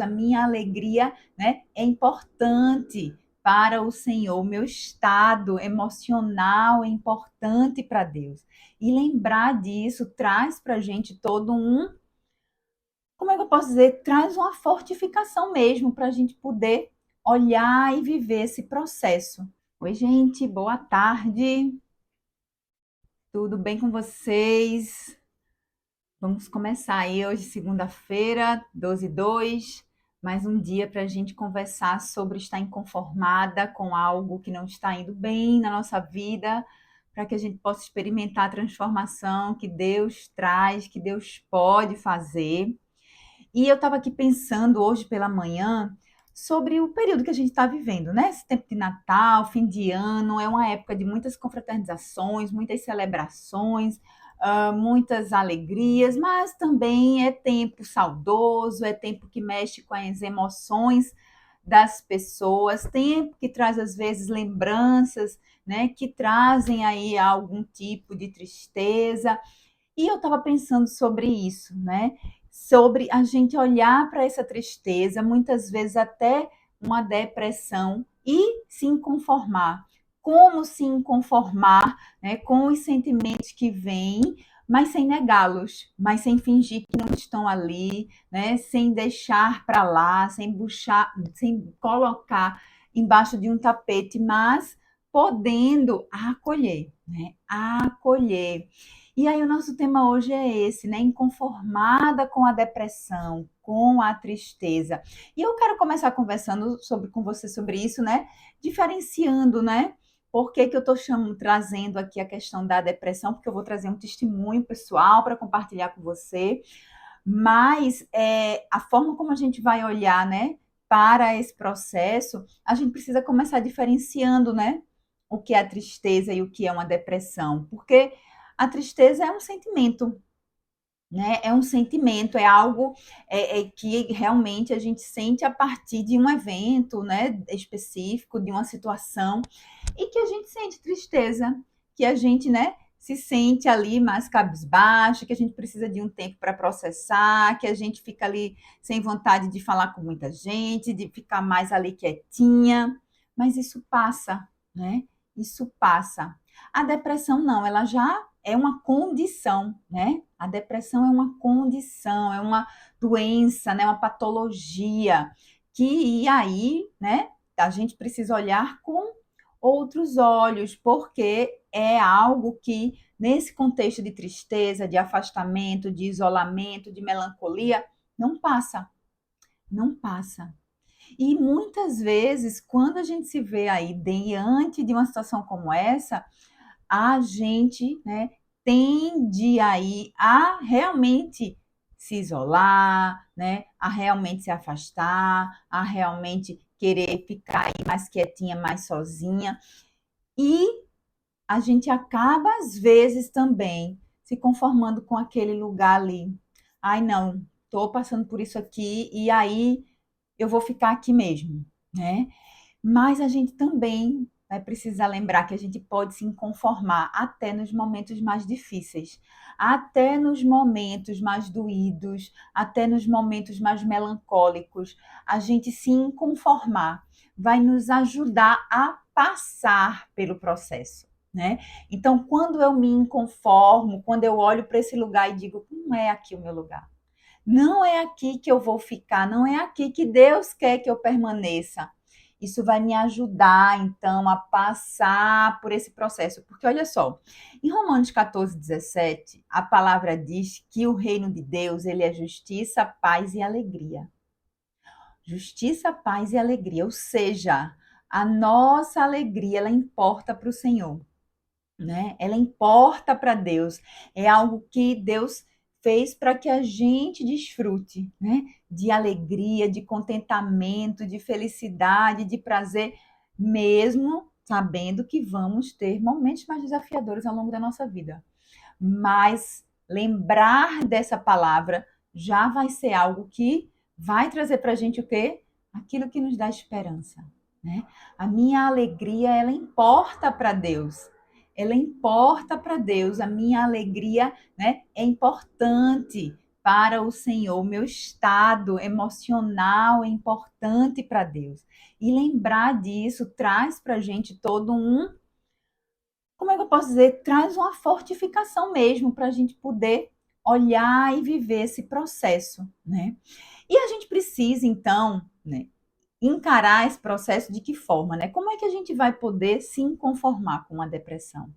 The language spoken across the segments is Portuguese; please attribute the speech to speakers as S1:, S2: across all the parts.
S1: a minha alegria, né, é importante para o Senhor, o meu estado emocional é importante para Deus. E lembrar disso traz para a gente todo um, como é que eu posso dizer? Traz uma fortificação mesmo para a gente poder olhar e viver esse processo. Oi, gente, boa tarde. Tudo bem com vocês? Vamos começar aí hoje, segunda-feira, 12/2, mais um dia para a gente conversar sobre estar inconformada com algo que não está indo bem na nossa vida, para que a gente possa experimentar a transformação que Deus traz, que Deus pode fazer. E eu estava aqui pensando hoje pela manhã sobre o período que a gente está vivendo, né? Esse tempo de Natal, fim de ano, é uma época de muitas confraternizações, muitas celebrações, muitas alegrias, mas também é tempo saudoso, é tempo que mexe com as emoções das pessoas, tempo que traz às vezes lembranças, né, que trazem aí algum tipo de tristeza. E eu estava pensando sobre isso, né? Sobre a gente olhar para essa tristeza, muitas vezes até uma depressão, e se inconformar. Como se inconformar, né, com os sentimentos que vêm, mas sem negá-los, mas sem fingir que não estão ali, né? Sem deixar para lá, sem colocar embaixo de um tapete, mas podendo acolher, né? Acolher. E aí o nosso tema hoje é esse, né? Inconformada com a depressão, com a tristeza. E eu quero começar conversando com você sobre isso, né? Diferenciando, né? Por que que eu estou trazendo aqui a questão da depressão? Porque eu vou trazer um testemunho pessoal para compartilhar com você. Mas a forma como a gente vai olhar, né? Para esse processo, a gente precisa começar diferenciando, né? O que é a tristeza e o que é uma depressão. Porque a tristeza é um sentimento, né? É um sentimento, é algo que realmente a gente sente a partir de um evento, né? Específico, de uma situação, e que a gente sente tristeza, que a gente, né? Se sente ali mais cabisbaixo, que a gente precisa de um tempo para processar, que a gente fica ali sem vontade de falar com muita gente, de ficar mais ali quietinha, mas isso passa, né? Isso passa. A depressão não, ela já é uma condição, né? A depressão é uma condição, é uma doença, né? Uma patologia que e aí, né? A gente precisa olhar com outros olhos, porque é algo que nesse contexto de tristeza, de afastamento, de isolamento, de melancolia, não passa, não passa. E muitas vezes, quando a gente se vê aí diante de uma situação como essa, a gente, né, tende aí a realmente se isolar, né, a realmente se afastar, a realmente querer ficar aí mais quietinha, mais sozinha. E a gente acaba, às vezes, também se conformando com aquele lugar ali. Ai, não, estou passando por isso aqui e aí eu vou ficar aqui mesmo, né? Mas a gente também vai precisar lembrar que a gente pode se conformar até nos momentos mais difíceis, até nos momentos mais doídos, até nos momentos mais melancólicos. A gente se conformar vai nos ajudar a passar pelo processo, né? Então, quando eu me inconformo, quando eu olho para esse lugar e digo, não é aqui o meu lugar. Não é aqui que eu vou ficar, não é aqui que Deus quer que eu permaneça. Isso vai me ajudar, então, a passar por esse processo. Porque, olha só, em Romanos 14:17, a palavra diz que o reino de Deus, ele é justiça, paz e alegria. Justiça, paz e alegria. Ou seja, a nossa alegria, ela importa para o Senhor, né? Ela importa para Deus. É algo que Deus fez para que a gente desfrute, né? De alegria, de contentamento, de felicidade, de prazer, mesmo sabendo que vamos ter momentos mais desafiadores ao longo da nossa vida. Mas lembrar dessa palavra já vai ser algo que vai trazer para a gente o quê? Aquilo que nos dá esperança, né? A minha alegria, ela importa para Deus. Ela importa para Deus. A minha alegria, né, é importante para o Senhor. Meu estado emocional é importante para Deus. E lembrar disso traz para a gente todo um, como é que eu posso dizer? Traz uma fortificação mesmo para a gente poder olhar e viver esse processo, né? E a gente precisa, então, né, encarar esse processo de que forma, né? Como é que a gente vai poder se inconformar com a depressão?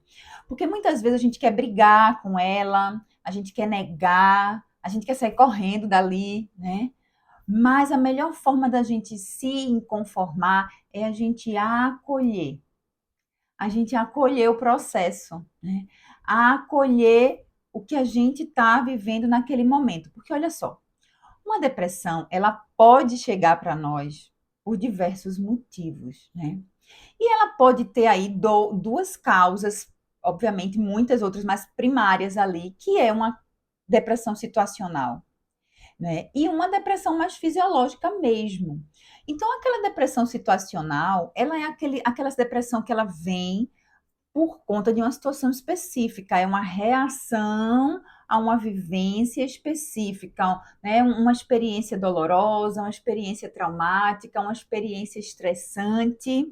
S1: Porque muitas vezes a gente quer brigar com ela, a gente quer negar, a gente quer sair correndo dali, né? Mas a melhor forma da gente se inconformar é a gente acolher o processo, né? A acolher o que a gente está vivendo naquele momento. Porque olha só, uma depressão, ela pode chegar para nós por diversos motivos, né? E ela pode ter aí duas causas, obviamente muitas outras, mas primárias ali, que é uma depressão situacional, né? E uma depressão mais fisiológica mesmo. Então, aquela depressão situacional, ela é aquela depressão que ela vem por conta de uma situação específica, é uma reação a uma vivência específica, né? Uma experiência dolorosa, uma experiência traumática, uma experiência estressante,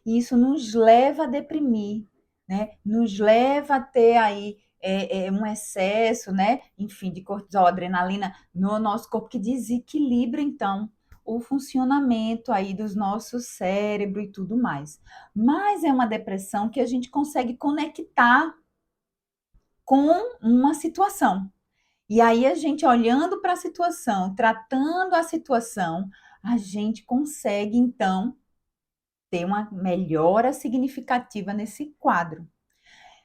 S1: e isso nos leva a deprimir, né? Nos leva a ter aí um excesso, né? Enfim, de cortisol, adrenalina no nosso corpo que desequilibra, então, o funcionamento aí dos nossos cérebros e tudo mais. Mas é uma depressão que a gente consegue conectar com uma situação. E aí a gente olhando para a situação, tratando a situação, a gente consegue então ter uma melhora significativa nesse quadro.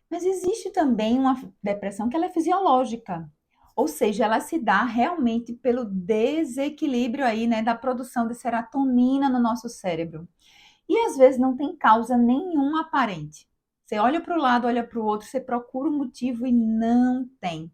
S1: Mas existe também uma depressão que ela é fisiológica, ou seja, ela se dá realmente pelo desequilíbrio aí, né, da produção de serotonina no nosso cérebro. E às vezes não tem causa nenhuma aparente. Você olha para o lado, olha para o outro, você procura um motivo e não tem.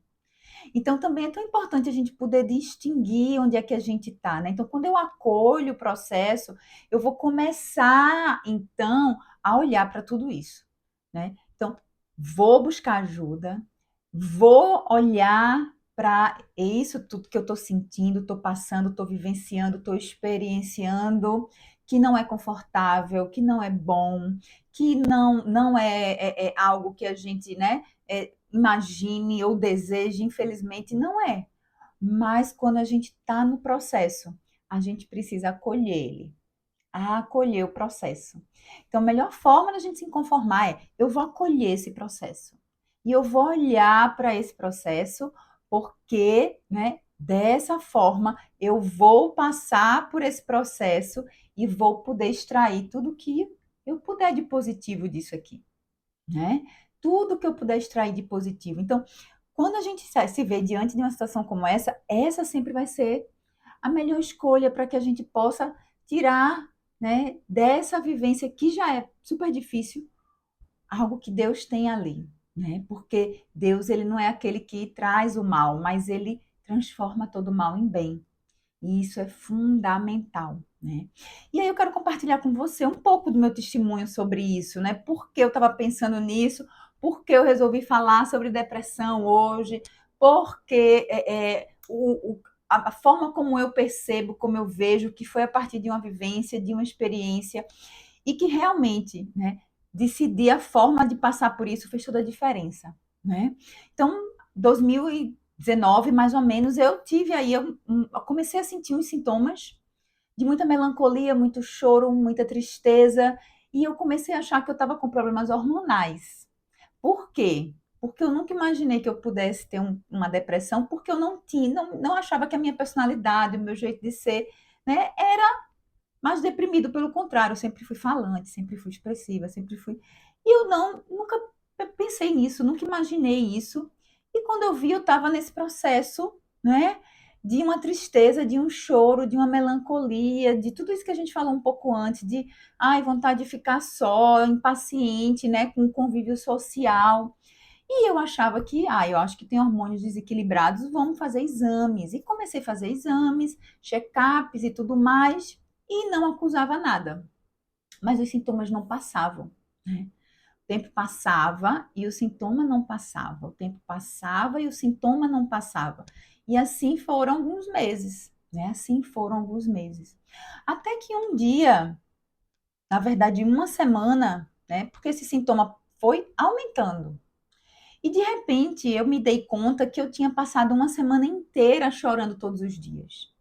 S1: Então, também é tão importante a gente poder distinguir onde é que a gente está, né? Então, quando eu acolho o processo, eu vou começar, então, a olhar para tudo isso, né? Então, vou buscar ajuda, vou olhar para isso tudo que eu estou sentindo, estou passando, estou vivenciando, estou experienciando, que não é confortável, que não é bom, que não é algo que a gente, né? Imagine ou deseje, infelizmente não é. Mas quando a gente está no processo, a gente precisa acolher ele, acolher o processo. Então, a melhor forma da gente se conformar é: eu vou acolher esse processo. E eu vou olhar para esse processo, porque, né, dessa forma eu vou passar por esse processo e vou poder extrair tudo que eu puder de positivo disso aqui, né? Tudo que eu puder extrair de positivo. Então, quando a gente se vê diante de uma situação como essa sempre vai ser a melhor escolha para que a gente possa tirar, né, dessa vivência que já é super difícil, algo que Deus tem ali, né? Porque Deus, ele não é aquele que traz o mal, mas ele transforma todo o mal em bem. E isso é fundamental, né? E aí eu quero compartilhar com você um pouco do meu testemunho sobre isso, né? Por que eu estava pensando nisso, por que eu resolvi falar sobre depressão hoje, porque a forma como eu percebo, como eu vejo, que foi a partir de uma vivência, de uma experiência, e que realmente, né, decidir a forma de passar por isso fez toda a diferença, né? Então, 2019, mais ou menos, eu tive aí, eu comecei a sentir uns sintomas de muita melancolia, muito choro, muita tristeza, e eu comecei a achar que eu estava com problemas hormonais. Por quê? Porque eu nunca imaginei que eu pudesse ter uma depressão, porque eu não achava que a minha personalidade, o meu jeito de ser, né, era mais deprimido. Pelo contrário, eu sempre fui falante, sempre fui expressiva, sempre fui. E eu nunca pensei nisso, nunca imaginei isso. E quando eu vi, eu estava nesse processo, né? De uma tristeza, de um choro, de uma melancolia, de tudo isso que a gente falou um pouco antes, de ai, vontade de ficar só, impaciente, né? Com convívio social. E eu achava que, eu acho que tem hormônios desequilibrados, vamos fazer exames. E comecei a fazer exames, check-ups e tudo mais, e não acusava nada. Mas os sintomas não passavam, né? O tempo passava e o sintoma não passava. O tempo passava e o sintoma não passava. E assim foram alguns meses, né? Assim foram alguns meses. Até que um dia, na verdade, uma semana, né? Porque esse sintoma foi aumentando. E de repente eu me dei conta que eu tinha passado uma semana inteira chorando todos os dias.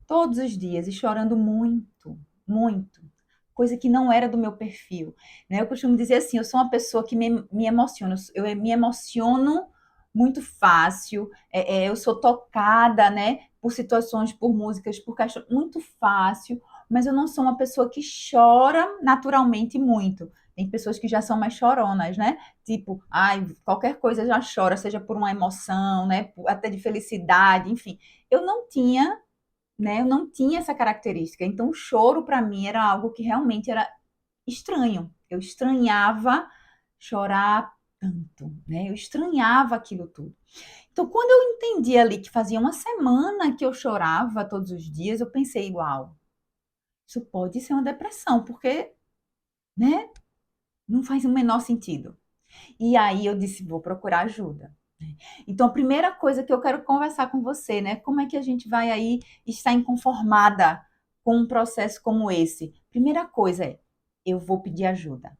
S1: Todos os dias e chorando muito, muito. Coisa que não era do meu perfil, né? Eu costumo dizer assim, eu sou uma pessoa que me emociona, eu me emociono muito fácil, eu sou tocada, né, por situações, por músicas, por questões, muito fácil, mas eu não sou uma pessoa que chora naturalmente muito. Tem pessoas que já são mais choronas, né? Tipo, ai, qualquer coisa já chora, seja por uma emoção, né, até de felicidade, enfim. Eu não tinha, né? Eu não tinha essa característica. Então, o choro para mim era algo que realmente era estranho. Eu estranhava chorar tanto, né? Eu estranhava aquilo tudo. Então, quando eu entendi ali que fazia uma semana que eu chorava todos os dias, eu pensei, uau, isso pode ser uma depressão, porque, né? Não faz o menor sentido. E aí eu disse, vou procurar ajuda. Então, a primeira coisa que eu quero conversar com você, né? Como é que a gente vai aí estar inconformada com um processo como esse? Primeira coisa é, eu vou pedir ajuda.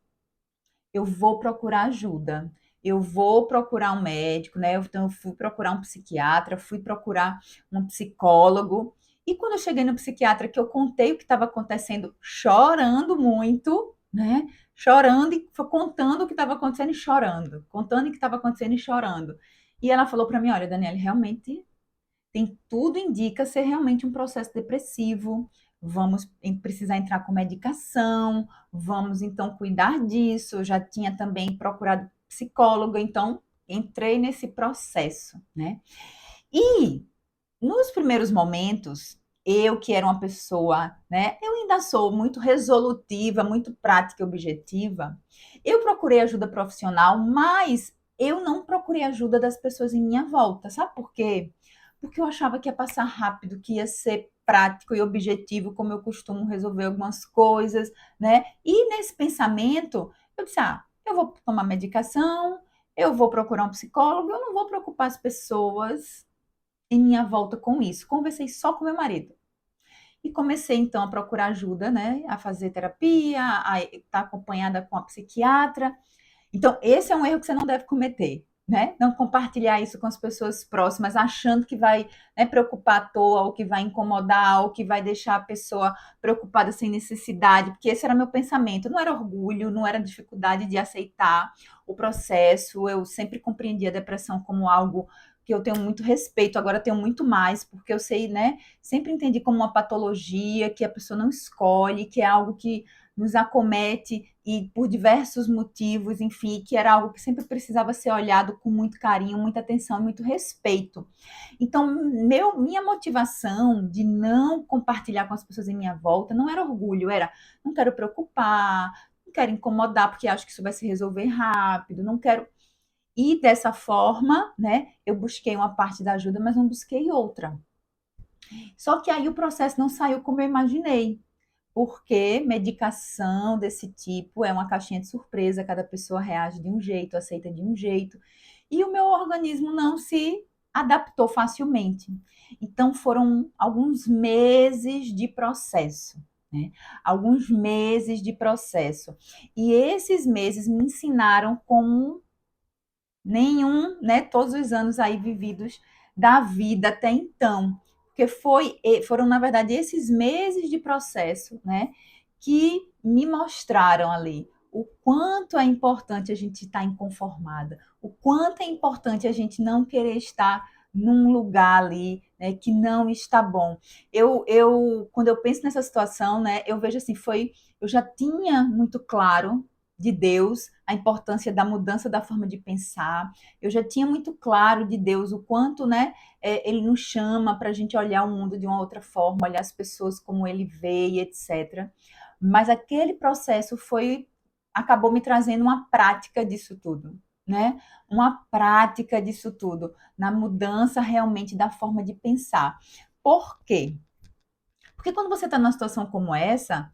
S1: Eu vou procurar ajuda. Eu vou procurar um médico, né? Então, eu fui procurar um psiquiatra, fui procurar um psicólogo. E quando eu cheguei no psiquiatra, que eu contei o que estava acontecendo, chorando muito, né? Chorando e contando o que estava acontecendo e chorando, contando o que estava acontecendo e chorando. E ela falou para mim: olha, Daniela, realmente tem tudo indica ser realmente um processo depressivo. Vamos precisar entrar com medicação, vamos então cuidar disso. Eu já tinha também procurado psicólogo, então entrei nesse processo, né? E nos primeiros momentos, eu que era uma pessoa, né? Eu ainda sou muito resolutiva, muito prática e objetiva. Eu procurei ajuda profissional, mas eu não procurei ajuda das pessoas em minha volta. Sabe por quê? Porque eu achava que ia passar rápido, que ia ser prático e objetivo, como eu costumo resolver algumas coisas, né? E nesse pensamento, eu disse: ah, eu vou tomar medicação, eu vou procurar um psicólogo, eu não vou preocupar as pessoas em minha volta com isso. Conversei só com meu marido. E comecei então a procurar ajuda, né? A fazer terapia, a estar acompanhada com a psiquiatra. Então, esse é um erro que você não deve cometer, né? Não compartilhar isso com as pessoas próximas, achando que vai, né, preocupar à toa, ou que vai incomodar, ou que vai deixar a pessoa preocupada sem necessidade, porque esse era meu pensamento. Não era orgulho, não era dificuldade de aceitar o processo. Eu sempre compreendi a depressão como algo que eu tenho muito respeito, agora tenho muito mais, porque eu sei, né? Sempre entendi como uma patologia que a pessoa não escolhe, que é algo que nos acomete e por diversos motivos, enfim, que era algo que sempre precisava ser olhado com muito carinho, muita atenção e muito respeito. Então, minha motivação de não compartilhar com as pessoas em minha volta não era orgulho, era não quero preocupar, não quero incomodar porque acho que isso vai se resolver rápido, não quero. E dessa forma, né, eu busquei uma parte da ajuda, mas não busquei outra. Só que aí o processo não saiu como eu imaginei, porque medicação desse tipo é uma caixinha de surpresa, cada pessoa reage de um jeito, aceita de um jeito, e o meu organismo não se adaptou facilmente. Então foram alguns meses de processo, né? Alguns meses de processo. E esses meses me ensinaram como nenhum, né, todos os anos aí vividos da vida até então, porque foram na verdade esses meses de processo, né, que me mostraram ali o quanto é importante a gente estar inconformada, o quanto é importante a gente não querer estar num lugar ali, né, que não está bom. Quando eu penso nessa situação, né, eu vejo assim, eu já tinha muito claro de Deus, a importância da mudança da forma de pensar. Eu já tinha muito claro de Deus o quanto, né, ele nos chama para a gente olhar o mundo de uma outra forma, olhar as pessoas como ele vê e etc. Mas aquele processo acabou me trazendo uma prática disso tudo, né? Uma prática disso tudo, na mudança realmente da forma de pensar. Por quê? Porque quando você está numa situação como essa,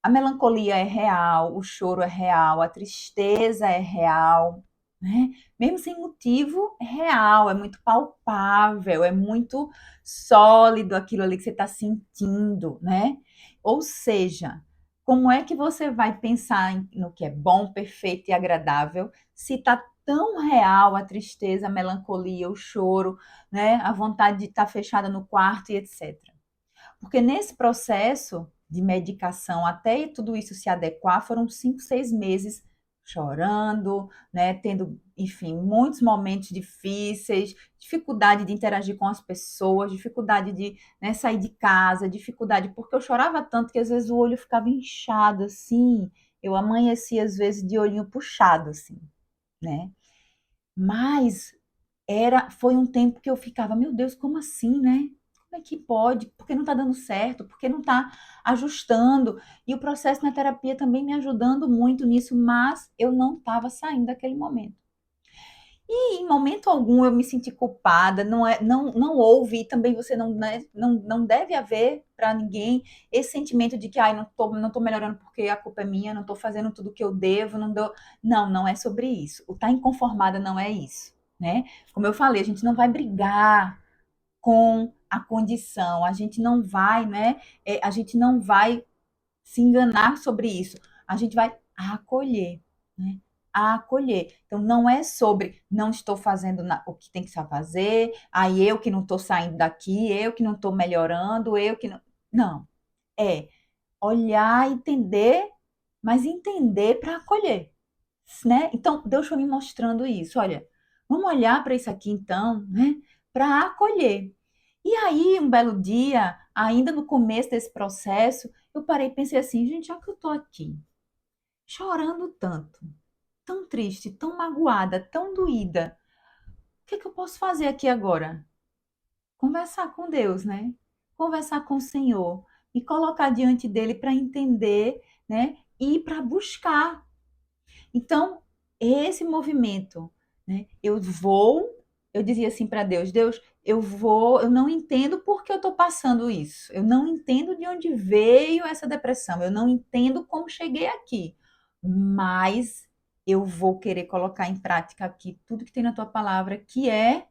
S1: A melancolia é real, o choro é real, a tristeza é real, né? Mesmo sem motivo, é real, é muito palpável, é muito sólido aquilo ali que você está sentindo, né? Ou seja, como é que você vai pensar no que é bom, perfeito e agradável se está tão real a tristeza, a melancolia, o choro, né? A vontade de estar fechada no quarto e etc. Porque nesse processo de medicação, até tudo isso se adequar, foram 5, 6 meses chorando, né, tendo, enfim, muitos momentos difíceis, dificuldade de interagir com as pessoas, dificuldade de, né, sair de casa, dificuldade, porque eu chorava tanto que às vezes o olho ficava inchado, assim, eu amanhecia às vezes de olhinho puxado, assim, né? Mas foi um tempo que eu ficava, meu Deus, como assim, né? Como é que pode? Por que não está dando certo? Por que não está ajustando? E o processo na terapia também me ajudando muito nisso, mas eu não estava saindo daquele momento. E em momento algum eu me senti culpada, não houve, e também você não, né, não deve haver para ninguém esse sentimento de que ai, não tô melhorando porque a culpa é minha, não estou fazendo tudo o que eu devo, não dou. Não, não é sobre isso. O estar inconformada não é isso, né? Como eu falei, a gente não vai brigar com a condição, a gente não vai, né? A gente não vai se enganar sobre isso. A gente vai acolher, né? A acolher. Então, não é sobre não estou fazendo o que tem que fazer, aí eu que não estou saindo daqui, eu que não estou melhorando, eu que não. Não. É olhar, entender, mas entender para acolher, né? Então, Deus foi me mostrando isso. Olha, vamos olhar para isso aqui então, né? Para acolher. E aí, um belo dia, ainda no começo desse processo, eu parei e pensei assim, gente, já que eu tô aqui, chorando tanto, tão triste, tão magoada, tão doída, o que é que eu posso fazer aqui agora? Conversar com Deus, né? Conversar com o Senhor, me colocar diante dele para entender, né? E para buscar. Então, esse movimento, né? Eu dizia assim para Deus, Deus, eu não entendo por que eu estou passando isso. Eu não entendo de onde veio essa depressão. Eu não entendo como cheguei aqui. Mas eu vou querer colocar em prática aqui tudo que tem na tua palavra, que é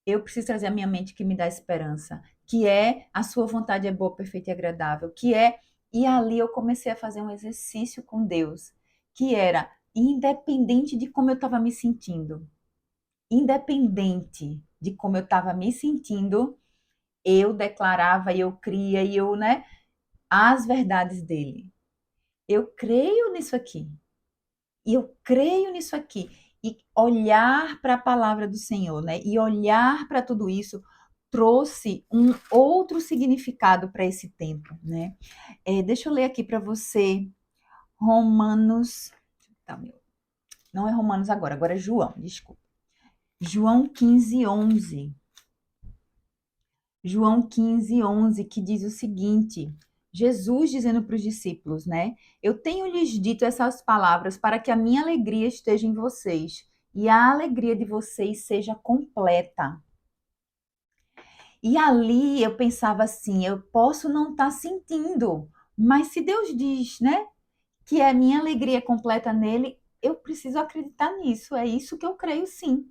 S1: eu preciso trazer a minha mente que me dá esperança, que é a sua vontade é boa, perfeita e agradável, que é e ali eu comecei a fazer um exercício com Deus, que era independente de como eu estava me sentindo, independente de como eu estava me sentindo, eu declarava e eu cria e eu, né, as verdades dele. Eu creio nisso aqui. E eu creio nisso aqui. E olhar para a palavra do Senhor, né? E olhar para tudo isso trouxe um outro significado para esse tempo, né? Deixa eu ler aqui para você Romanos. Tá, não é Romanos agora, agora é João, desculpa. João 15:11. João 15:11, que diz o seguinte: Jesus dizendo para os discípulos, né? Eu tenho lhes dito essas palavras para que a minha alegria esteja em vocês e a alegria de vocês seja completa. E ali eu pensava assim, eu posso não estar sentindo, mas se Deus diz, né, que a minha alegria é completa nele, eu preciso acreditar nisso, é isso que eu creio sim.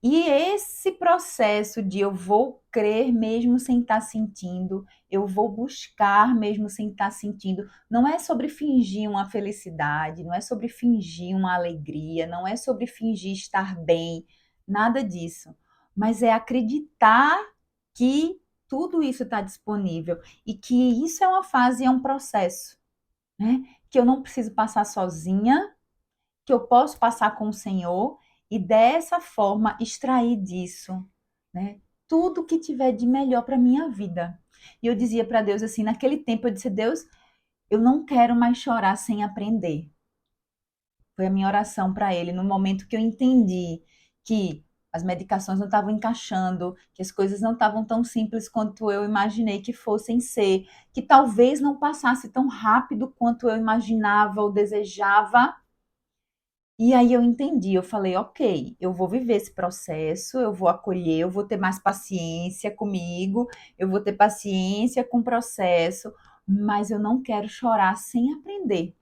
S1: E esse processo de eu vou crer mesmo sem estar sentindo, eu vou buscar mesmo sem estar sentindo, não é sobre fingir uma felicidade, não é sobre fingir uma alegria, não é sobre fingir estar bem, nada disso. Mas é acreditar que tudo isso está disponível e que isso é uma fase, é um processo, né? Que eu não preciso passar sozinha, que eu posso passar com o Senhor e dessa forma extrair disso, né? Tudo que tiver de melhor para minha vida. E eu dizia para Deus assim, naquele tempo eu disse: Deus, eu não quero mais chorar sem aprender. Foi a minha oração para ele no momento que eu entendi que as medicações não estavam encaixando, que as coisas não estavam tão simples quanto eu imaginei que fossem ser, que talvez não passasse tão rápido quanto eu imaginava ou desejava. E aí eu entendi, eu falei, ok, eu vou viver esse processo, eu vou acolher, eu vou ter mais paciência comigo, eu vou ter paciência com o processo, mas eu não quero chorar sem aprender.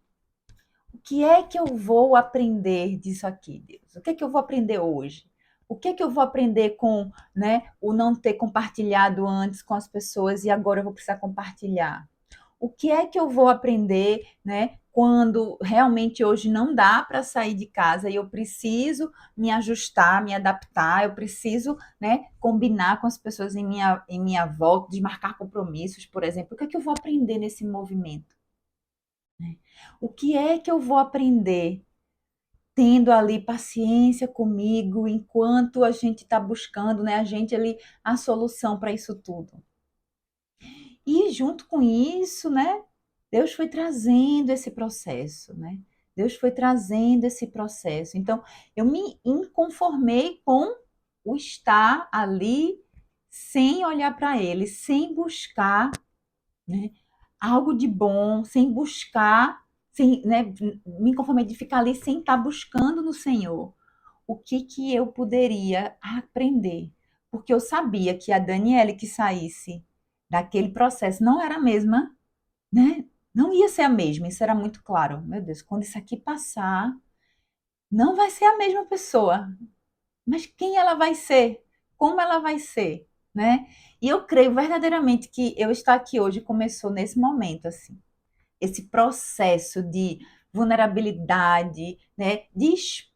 S1: O que é que eu vou aprender disso aqui, Deus? O que é que eu vou aprender hoje? O que é que eu vou aprender com, né, o não ter compartilhado antes com as pessoas e agora eu vou precisar compartilhar? O que é que eu vou aprender, né, quando realmente hoje não dá para sair de casa e eu preciso me ajustar, me adaptar, eu preciso, né, combinar com as pessoas em minha volta, desmarcar compromissos, por exemplo. O que é que eu vou aprender nesse movimento? Né? O que é que eu vou aprender tendo ali paciência comigo enquanto a gente está buscando, né, a gente ali a solução para isso tudo? E junto com isso, né, Deus foi trazendo esse processo, né? Deus foi trazendo esse processo. Então, eu me inconformei com o estar ali sem olhar para ele, sem buscar, né, algo de bom, sem buscar, sem, né, me conformei de ficar ali sem estar buscando no Senhor o que que eu poderia aprender, porque eu sabia que a Daniele que saísse daquele processo não era a mesma, né? Não ia ser a mesma, isso era muito claro. Meu Deus, quando isso aqui passar, não vai ser a mesma pessoa. Mas quem ela vai ser? Como ela vai ser, né? E eu creio verdadeiramente que eu estar aqui hoje começou nesse momento, assim, esse processo de vulnerabilidade, né, de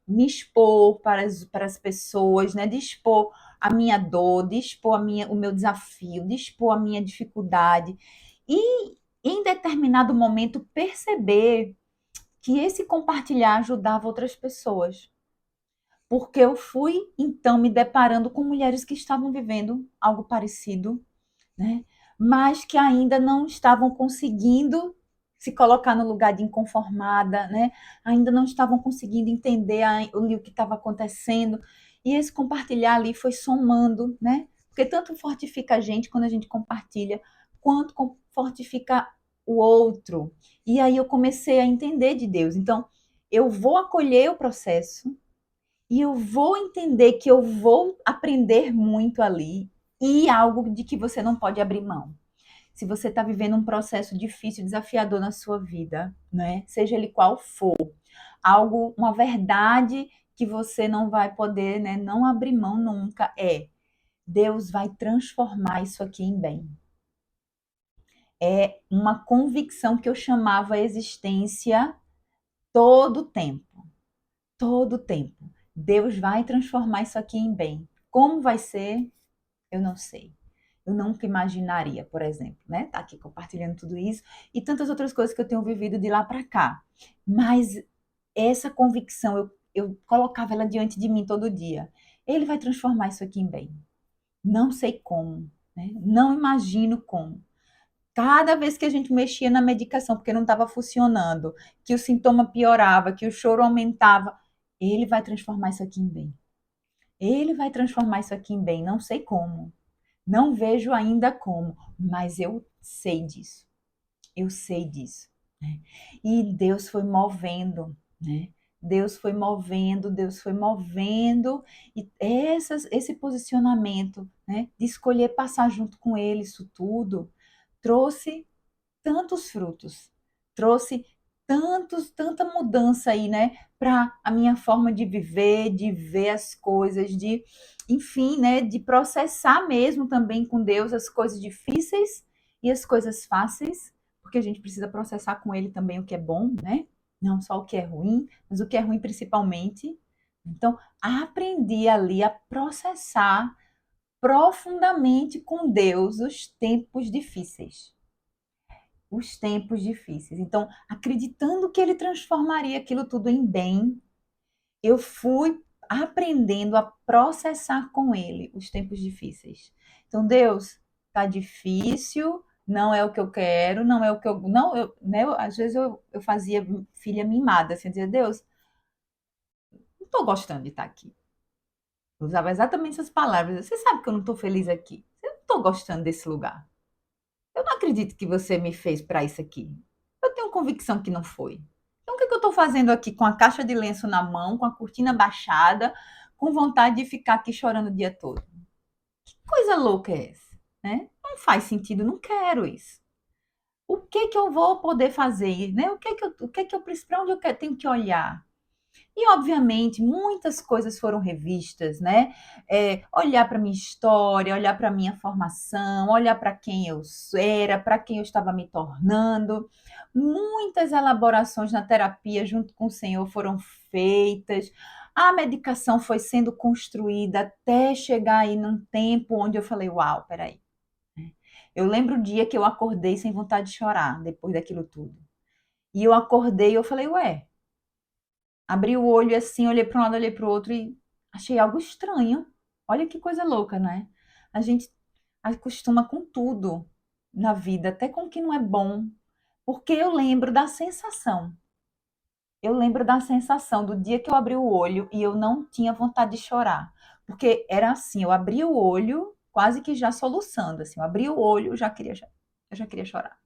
S1: me expor para as pessoas, né, de expor a minha dor, de expor o meu desafio, de expor a minha dificuldade e em determinado momento perceber que esse compartilhar ajudava outras pessoas. Porque eu fui então me deparando com mulheres que estavam vivendo algo parecido, né? Mas que ainda não estavam conseguindo se colocar no lugar de inconformada, né? Ainda não estavam conseguindo entender o que estava acontecendo. E esse compartilhar ali foi somando, né? Porque tanto fortifica a gente quando a gente compartilha, quanto fortifica o outro. E aí eu comecei a entender de Deus. Então, eu vou acolher o processo e eu vou entender que eu vou aprender muito ali e algo de que você não pode abrir mão. Se você está vivendo um processo difícil, desafiador na sua vida, né? Seja ele qual for, algo, uma verdade que você não vai poder, né, não abrir mão nunca é: Deus vai transformar isso aqui em bem. É uma convicção que eu chamava a existência todo o tempo. Todo o tempo. Deus vai transformar isso aqui em bem. Como vai ser? Eu não sei. Eu nunca imaginaria, por exemplo, né? Tá aqui compartilhando tudo isso e tantas outras coisas que eu tenho vivido de lá para cá. Mas essa convicção, eu colocava ela diante de mim todo dia. Ele vai transformar isso aqui em bem. Não sei como, né? Não imagino como. Cada vez que a gente mexia na medicação, porque não estava funcionando, que o sintoma piorava, que o choro aumentava, ele vai transformar isso aqui em bem. Ele vai transformar isso aqui em bem. Não sei como. Não vejo ainda como, mas eu sei disso. Eu sei disso. Né? E Deus foi movendo, né? Deus foi movendo, Deus foi movendo, e esse posicionamento, né, de escolher passar junto com Ele isso tudo, trouxe tantos frutos, trouxe tanta mudança aí, né, para a minha forma de ver as coisas, de, enfim, né, de processar mesmo também com Deus as coisas difíceis e as coisas fáceis, porque a gente precisa processar com Ele também o que é bom, né? Não só o que é ruim, mas o que é ruim principalmente. Então, aprendi ali a processar profundamente com Deus os tempos difíceis, os tempos difíceis. Então, acreditando que ele transformaria aquilo tudo em bem, eu fui aprendendo a processar com ele os tempos difíceis. Então, Deus, tá difícil, não é o que eu quero, não é o que eu. Não, eu, né, às vezes eu fazia filha mimada, assim, dizia, Deus, não estou gostando de estar aqui. Eu usava exatamente essas palavras. Você sabe que eu não estou feliz aqui. Eu não estou gostando desse lugar. Eu não acredito que você me fez para isso aqui. Eu tenho convicção que não foi. Então, o que, que eu estou fazendo aqui com a caixa de lenço na mão, com a cortina baixada, com vontade de ficar aqui chorando o dia todo? Que coisa louca é essa? Né? Não faz sentido, não quero isso. O que que eu vou poder fazer, né? O que que eu preciso, para onde tenho que olhar? E, obviamente, muitas coisas foram revistas, né? Olhar para minha história, olhar para minha formação, olhar para quem eu era, para quem eu estava me tornando. Muitas elaborações na terapia junto com o Senhor foram feitas. A medicação foi sendo construída até chegar aí num tempo onde eu falei, uau, peraí. Eu lembro o dia que eu acordei sem vontade de chorar, depois daquilo tudo. E eu acordei e eu falei, ué, abri o olho assim, olhei para um lado, olhei para o outro e achei algo estranho. Olha que coisa louca, né? A gente acostuma com tudo na vida, até com o que não é bom, porque eu lembro da sensação. Eu lembro da sensação do dia que eu abri o olho e eu não tinha vontade de chorar. Porque era assim, eu abri o olho, quase que já soluçando, assim, eu abri o olho, eu já queria chorar.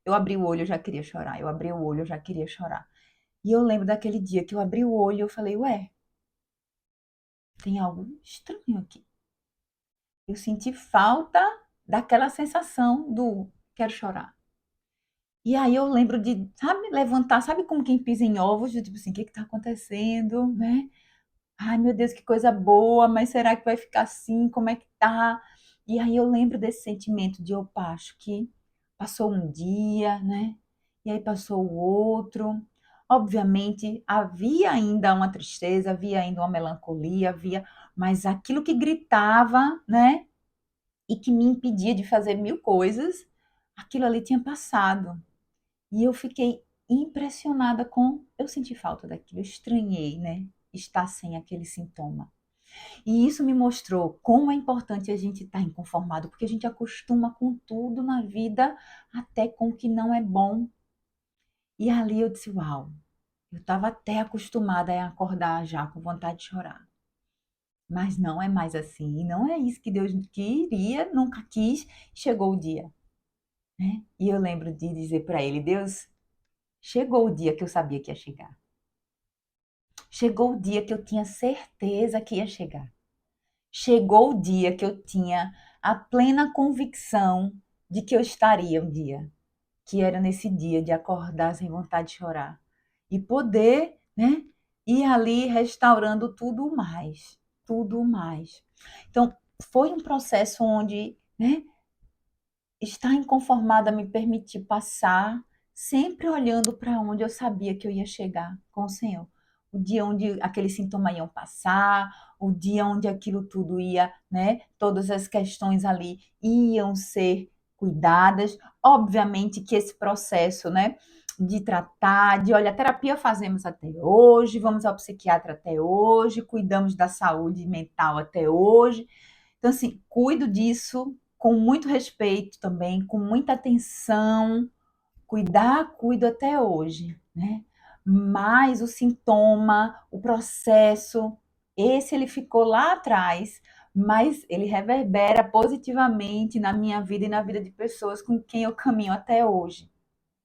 S1: Eu abri o olho, eu já queria chorar. Eu abri o olho, eu já queria chorar. E eu lembro daquele dia que eu abri o olho e eu falei, ué, tem algo estranho aqui. Eu senti falta daquela sensação do quero chorar. E aí eu lembro de, sabe, levantar, sabe como quem pisa em ovos, de tipo assim, o que está acontecendo, né? Ai, meu Deus, que coisa boa, mas será que vai ficar assim? Como é que tá? E aí eu lembro desse sentimento de, opa, acho que passou um dia, né? E aí passou o outro. Obviamente, havia ainda uma tristeza, havia ainda uma melancolia, mas aquilo que gritava, né? E que me impedia de fazer mil coisas, aquilo ali tinha passado. E eu fiquei impressionada com. Eu senti falta daquilo, eu estranhei, né? Estar sem aquele sintoma. E isso me mostrou como é importante a gente estar inconformado, porque a gente acostuma com tudo na vida, até com o que não é bom. E ali eu disse: uau, eu estava até acostumada a acordar já com vontade de chorar. Mas não é mais assim, e não é isso que Deus queria, nunca quis. Chegou o dia, né? E eu lembro de dizer para ele: Deus, chegou o dia que eu sabia que ia chegar. Chegou o dia que eu tinha certeza que ia chegar. Chegou o dia que eu tinha a plena convicção de que eu estaria um dia, que era nesse dia de acordar sem vontade de chorar e poder, né, ir ali restaurando tudo mais, tudo mais. Então, foi um processo onde, né, estar inconformada me permitiu passar, sempre olhando para onde eu sabia que eu ia chegar com o Senhor. O dia onde aqueles sintomas iam passar, o dia onde aquilo tudo ia, né? Todas as questões ali iam ser cuidadas. Obviamente que esse processo, né? De tratar, de olha, terapia fazemos até hoje, vamos ao psiquiatra até hoje, cuidamos da saúde mental até hoje. Então, assim, cuido disso com muito respeito também, com muita atenção, cuido até hoje, né? Mas o sintoma, o processo, esse ele ficou lá atrás, mas ele reverbera positivamente na minha vida e na vida de pessoas com quem eu caminho até hoje,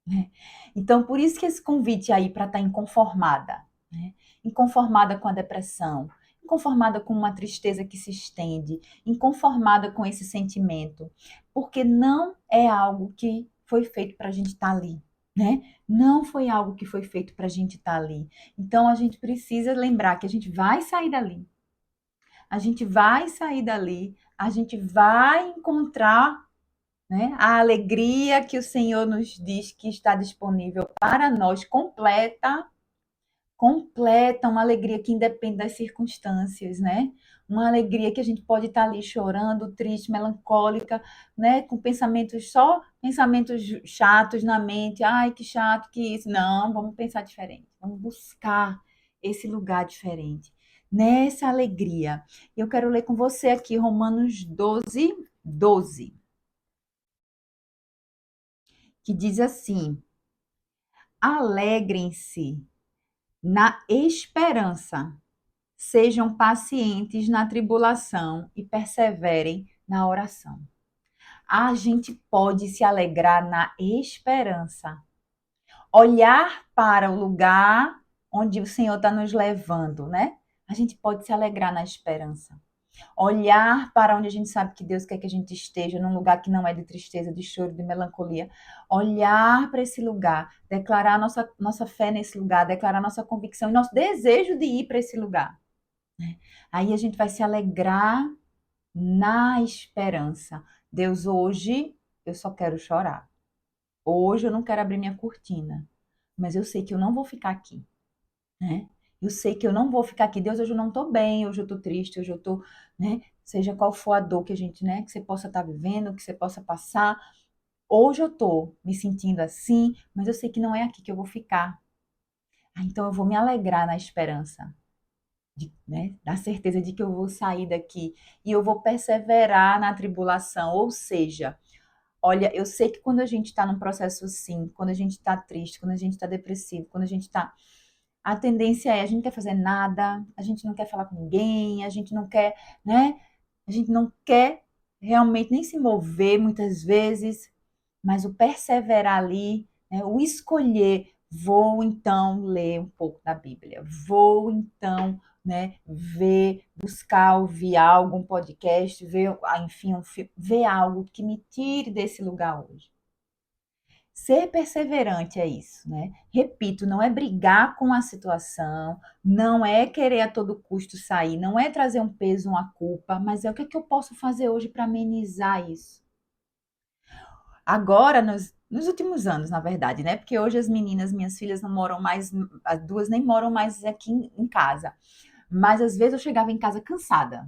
S1: né? Então, por isso que esse convite aí para estar inconformada, né? Inconformada com a depressão, inconformada com uma tristeza que se estende, inconformada com esse sentimento, porque não é algo que foi feito para a gente estar ali, né? Não foi algo que foi feito para a gente estar ali. Então, a gente precisa lembrar que a gente vai sair dali. A gente vai sair dali, a gente vai encontrar, né, a alegria que o Senhor nos diz que está disponível para nós, completa, completa, uma alegria que independe das circunstâncias, né? Uma alegria que a gente pode estar ali chorando, triste, melancólica, né? Com pensamentos, só pensamentos chatos na mente. Ai, que chato, que isso. Não, vamos pensar diferente. Vamos buscar esse lugar diferente. Nessa alegria. Eu quero ler com você aqui Romanos 12, 12, que diz assim: alegrem-se na esperança, sejam pacientes na tribulação e perseverem na oração. A gente pode se alegrar na esperança, olhar para o lugar onde o Senhor está nos levando, né? A gente pode se alegrar na esperança. Olhar para onde a gente sabe que Deus quer que a gente esteja, num lugar que não é de tristeza, de choro, de melancolia. Olhar para esse lugar, declarar nossa fé nesse lugar, declarar nossa convicção e nosso desejo de ir para esse lugar. Né? Aí a gente vai se alegrar na esperança. Deus, hoje eu só quero chorar. Hoje eu não quero abrir minha cortina, mas eu sei que eu não vou ficar aqui, né? Eu sei que eu não vou ficar aqui. Deus, hoje eu não tô bem, hoje eu tô triste, hoje eu tô, né? Seja qual for a dor que a gente, né, que você possa estar vivendo, que você possa passar. Hoje eu tô me sentindo assim, mas eu sei que não é aqui que eu vou ficar. Ah, então eu vou me alegrar na esperança, né, da certeza de que eu vou sair daqui e eu vou perseverar na tribulação. Ou seja, olha, eu sei que quando a gente está num processo assim, quando a gente está triste, quando a gente está depressivo, quando a gente está. A tendência é a gente não quer fazer nada, a gente não quer falar com ninguém, a gente não quer, né? A gente não quer realmente nem se mover muitas vezes, mas o perseverar ali, né, o escolher, vou então ler um pouco da Bíblia, vou então, né, ver, buscar ouvir algo, um podcast, ver, enfim, ver algo que me tire desse lugar hoje. Ser perseverante é isso, né? Repito, não é brigar com a situação, não é querer a todo custo sair, não é trazer um peso, uma culpa, mas é o que é que eu posso fazer hoje para amenizar isso. Agora, nos últimos anos, na verdade, né? Porque hoje as meninas, minhas filhas, não moram mais, as duas nem moram mais aqui em casa. Mas às vezes eu chegava em casa cansada,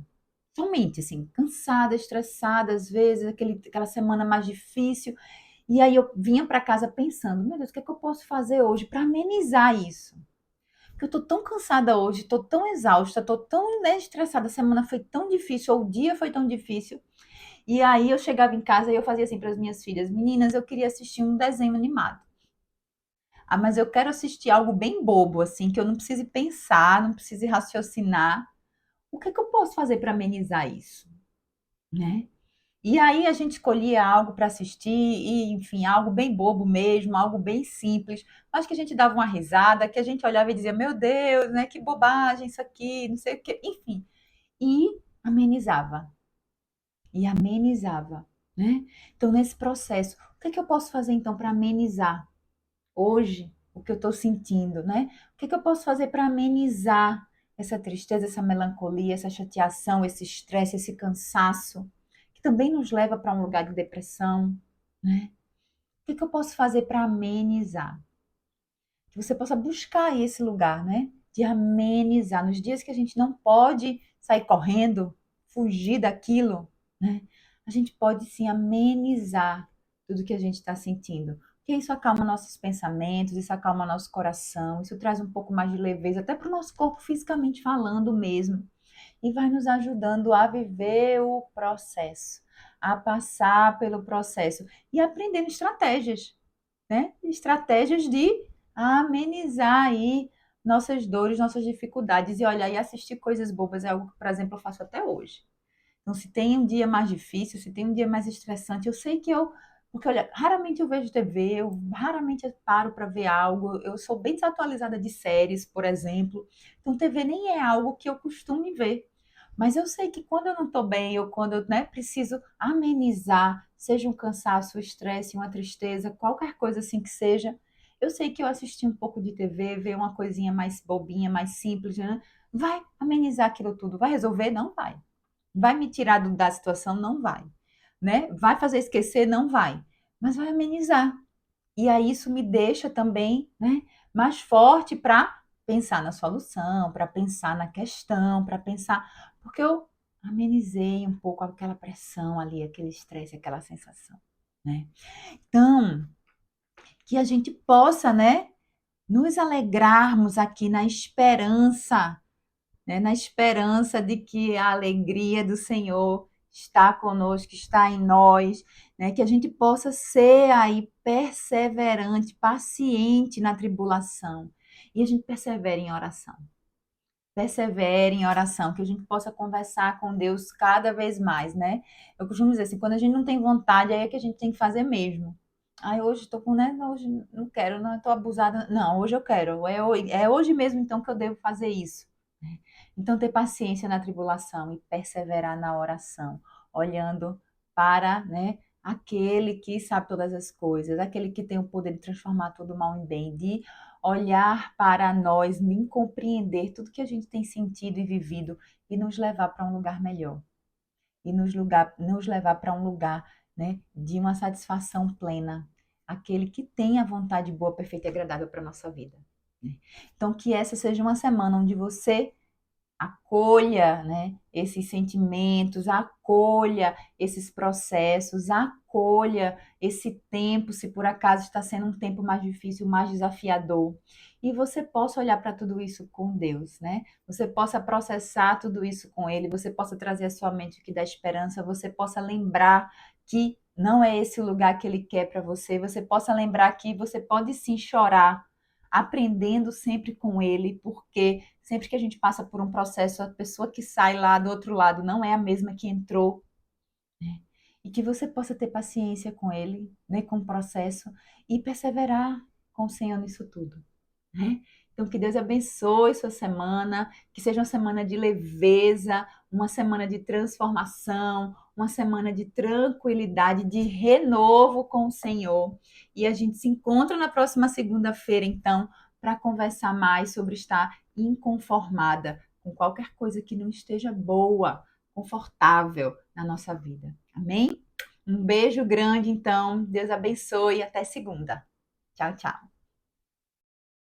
S1: somente assim, cansada, estressada, às vezes, aquela semana mais difícil. E aí eu vinha para casa pensando, meu Deus, o que é que eu posso fazer hoje para amenizar isso? Porque eu tô tão cansada hoje, tô tão exausta, tô tão, né, estressada, a semana foi tão difícil, ou o dia foi tão difícil. E aí eu chegava em casa e eu fazia assim para as minhas filhas, meninas, eu queria assistir um desenho animado. Ah, mas eu quero assistir algo bem bobo, assim, que eu não precise pensar, não precise raciocinar. O que é que eu posso fazer para amenizar isso, né? E aí a gente escolhia algo para assistir, e, enfim, algo bem bobo mesmo, algo bem simples, mas que a gente dava uma risada, que a gente olhava e dizia, meu Deus, né, que bobagem isso aqui, não sei o quê, enfim. E amenizava, e amenizava, né? Então, nesse processo, o que é que eu posso fazer então para amenizar hoje o que eu estou sentindo, né? O que é que eu posso fazer para amenizar essa tristeza, essa melancolia, essa chateação, esse estresse, esse cansaço? Que também nos leva para um lugar de depressão, né? O que que eu posso fazer para amenizar? Que você possa buscar esse lugar, né? De amenizar. Nos dias que a gente não pode sair correndo, fugir daquilo, né? A gente pode sim amenizar tudo que a gente está sentindo. Porque isso acalma nossos pensamentos, isso acalma nosso coração, isso traz um pouco mais de leveza, até para o nosso corpo fisicamente falando mesmo e vai nos ajudando a viver o processo, a passar pelo processo e aprendendo estratégias, né? Estratégias de amenizar aí nossas dores, nossas dificuldades e olhar e assistir coisas bobas é algo que, por exemplo, eu faço até hoje. Então, se tem um dia mais difícil, se tem um dia mais estressante, eu sei que eu. Porque, olha, raramente eu vejo TV, eu raramente eu paro para ver algo. Eu sou bem desatualizada de séries, por exemplo. Então, TV nem é algo que eu costume ver. Mas eu sei que quando eu não estou bem, ou quando eu, né, preciso amenizar, seja um cansaço, um estresse, uma tristeza, qualquer coisa assim que seja, eu sei que eu assistir um pouco de TV, ver uma coisinha mais bobinha, mais simples, né, vai amenizar aquilo tudo. Vai resolver? Não vai. Vai me tirar da situação? Não vai, né? Vai fazer esquecer? Não vai, mas vai amenizar. E aí isso me deixa também, né, mais forte para pensar na solução, para pensar na questão, para pensar, porque eu amenizei um pouco aquela pressão ali, aquele estresse, aquela sensação, né? Então, que a gente possa, né, nos alegrarmos aqui na esperança, né, na esperança de que a alegria do Senhor está conosco, está em nós, né, que a gente possa ser aí perseverante, paciente na tribulação. E a gente persevere em oração. Persevere em oração, que a gente possa conversar com Deus cada vez mais, né? Eu costumo dizer assim, quando a gente não tem vontade, aí é que a gente tem que fazer mesmo. Ai, hoje estou com, né? Hoje não quero, não estou abusada. Não, hoje eu quero. É hoje mesmo então que eu devo fazer isso. Então, ter paciência na tribulação e perseverar na oração, olhando para, né, aquele que sabe todas as coisas, aquele que tem o poder de transformar todo mal em bem, de olhar para nós, nem compreender tudo que a gente tem sentido e vivido e nos levar para um lugar melhor. E nos levar para um lugar, né, de uma satisfação plena, aquele que tem a vontade boa, perfeita e agradável para a nossa vida. Né? Então, que essa seja uma semana onde você acolha, né, esses sentimentos, acolha esses processos, acolha esse tempo, se por acaso está sendo um tempo mais difícil, mais desafiador, e você possa olhar para tudo isso com Deus, né? Você possa processar tudo isso com Ele, você possa trazer à sua mente o que dá esperança, você possa lembrar que não é esse o lugar que Ele quer para você, você possa lembrar que você pode sim chorar, aprendendo sempre com Ele, porque sempre que a gente passa por um processo, a pessoa que sai lá do outro lado não é a mesma que entrou, né? E que você possa ter paciência com ele, né, com o processo e perseverar com o Senhor nisso tudo, né? Então, que Deus abençoe sua semana, que seja uma semana de leveza, uma semana de transformação, uma semana de tranquilidade, de renovo com o Senhor. E a gente se encontra na próxima segunda-feira, então, para conversar mais sobre estar inconformada com qualquer coisa que não esteja boa, confortável na nossa vida. Amém? Um beijo grande, então. Deus abençoe e até segunda. Tchau, tchau.